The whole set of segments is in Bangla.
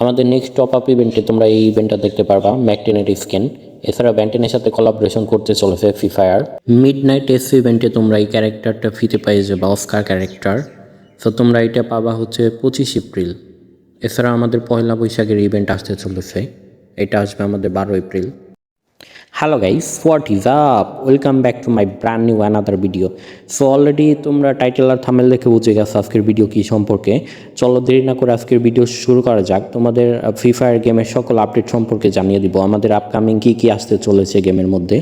আমাদের নেক্সট টপ আপ ইভেন্টে তোমরা এই ইভেন্টটা দেখতে পারবা ম্যাকটেনের স্ক্যান। এছাড়া ব্যান্টেনের সাথে কোলাবোরেশন করতে চলেছে ফ্রি ফায়ার। মিডনাইট এসি ইভেন্টে তোমরা এই ক্যারেক্টারটা ফ্রিতে পেয়ে যাবে, অস্কার ক্যারেক্টার। সো তোমরা এটা পাবা হচ্ছে 25 এপ্রিল। এছাড়া আমাদের পয়লা বৈশাখের ইভেন্ট আসতে চলেছে, এটা আসবে আমাদের 12 April. Hello guys, what is up, welcome back to my brand new another video. So already তোমরা টাইটেল আর থামেল দেখে বুঝে গেছো আজকের ভিডিও কী সম্পর্কে। চলো দেরি না করে আজকের ভিডিও শুরু করা যাক। তোমাদের ফ্রি ফায়ার গেমের সকল আপডেট সম্পর্কে জানিয়ে দিব, আমাদের আপকামিং কী আসতে চলেছে গেমের মধ্যে।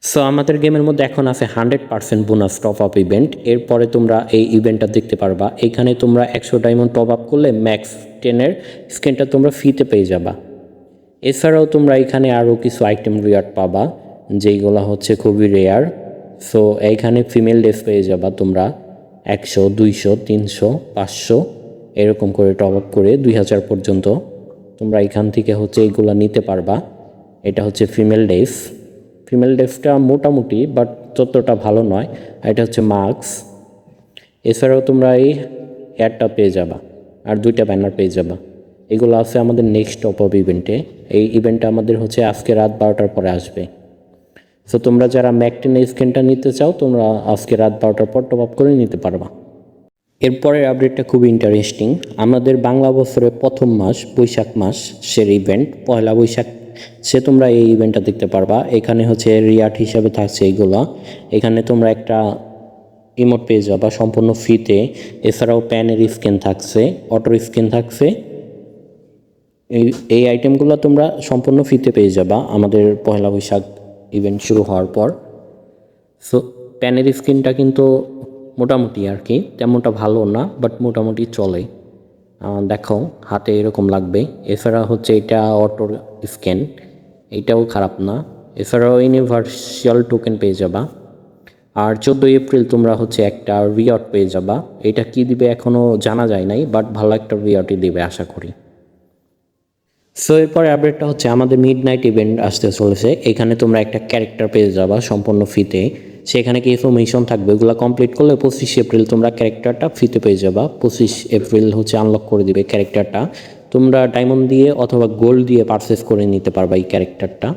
সো আমাদের গেমের মধ্যে এখন আছে 100% বোনাস টপ আপ ইভেন্ট। এরপরে তোমরা এই ইভেন্টটা দেখতে পারবা। এখানে তোমরা 100 ডায়মন্ড টপ আপ করলে ম্যাক্স 10-এর স্ক্যানটা তোমরা ফ্রিতে পেয়ে যাবা। এছাড়াও তোমরা এখানে আরও কিছু আইটেম রিওয়ার্ড পাবা, যেইগুলো হচ্ছে খুবই রেয়ার। সো এইখানে ফিমেল ড্রেস পেয়ে যাবা তোমরা 100, 200, 300, 500 এরকম করে টপ আপ করে 2000 পর্যন্ত তোমরা এখান থেকে হচ্ছে এইগুলো নিতে পারবা। এটা হচ্ছে ফিমেল ড্রেস। ফিমেল ড্রেসটা মোটামুটি বাট ততটা ভালো নয়। এটা হচ্ছে মাস্ক। এছাড়াও তোমরা এই হেয়ারটা পেয়ে যাবা আর 2টা ব্যানার পেয়ে যাবা। এগুলো আছে আমাদের নেক্সট টপ আপ ইভেন্টে। এই ইভেন্টটা আমাদের হচ্ছে আজকে রাত 12টার পরে আসবে। সো তোমরা যারা ম্যাকটেনের স্ক্যানটা নিতে চাও তোমরা আজকে রাত 12টার পর টপ আপ করে নিতে পারবা। এরপরের আপডেটটা খুবই ইন্টারেস্টিং। আমাদের বাংলা বছরের প্রথম মাস বৈশাখ মাস সের ইভেন্ট পয়লা বৈশাখ, সে তোমরা এই ইভেন্টটা দেখতে পারবা। এখানে হচ্ছে রিয়ার্ট হিসাবে থাকছে এইগুলো। এখানে তোমরা একটা ইমোট পেয়ে যাবা সম্পূর্ণ ফ্রিতে। এছাড়াও প্যানের স্ক্যান থাকছে, অটোর স্ক্যান থাকছে। এই আইটেমগুলো তোমরা সম্পূর্ণ ফ্রিতে পেয়ে যাবা আমাদের পয়লা বৈশাখ ইভেন্ট শুরু হওয়ার পর। সো প্যানের স্ক্রিনটা কিন্তু মোটামুটি আর কি, তেমনটা ভালো না বাট মোটামুটি চলে। দেখো হাতে এরকম লাগবে। এছাড়া হচ্ছে এটা অটোর স্ক্যান, এটাও খারাপ না। এছাড়াও ইউনিভার্সাল টোকেন পেয়ে যাবা। আর 14 এপ্রিল তোমরা হচ্ছে একটা রিওয়ার্ড পেয়ে যাবা। এটা কি দিবে এখনও জানা যায় নাই, বাট ভালো একটা রিওয়ার্ডই দিবে আশা করি। সো এরপরে আপডেটটা হচ্ছে আমাদের মিডনাইট ইভেন্ট আসতে চলেছে। এখানে তোমরা একটা ক্যারেক্টার পেয়ে যাবা সম্পূর্ণ ফ্রিতে। সেখানে কিছু মিশন থাকবে, ওগুলো কমপ্লিট করলে 25 এপ্রিল তোমরা ক্যারেক্টারটা ফ্রিতে পেয়ে যাবা। 25 এপ্রিল হচ্ছে আনলক করে দিবে ক্যারেক্টারটা। তোমরা ডায়মন্ড দিয়ে অথবা গোল্ড দিয়ে পারচেস করে নিতে পারবা এই ক্যারেক্টারটা।